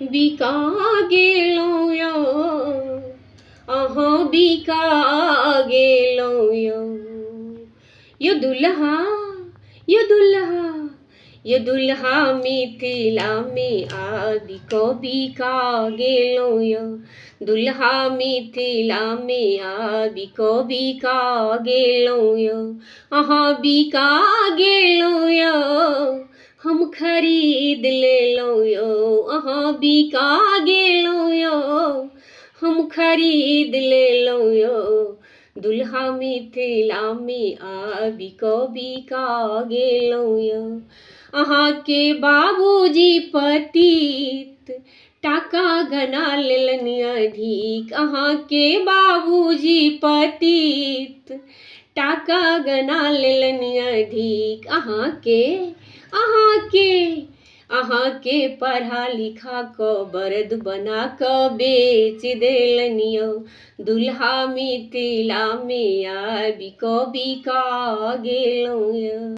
बिका गेलौं यौ, अहाँ बिका गेलौं यौ। यो दुल्हा यो दुल्हा यो दुल्हा मिथिला में आबि कऽ बिका गेलौं यौ। दुल्हा मिथिला में आबि कऽ बिका गेलौं यौ। अहाँ बिका गेलौं यौ, हम खरीद लेलौं यौ। अहाँ बिका गेलौं यौ, हम खरीद लेलौं यौ। दुल्हा मिथिला में आबि कऽ बिका गेलौं यौ। अहाँके बाबूजी पतित टाका गना लेलनि अधिक। अहाँके बाबूजी पतित टाका गना लेलनि अधिक। अहाँके पढ़ा लिखा कऽ बरद बना कऽ बेच देलनि यौ। दुल्हा मिथिला में आबि कऽ बिका गेलौं यौ।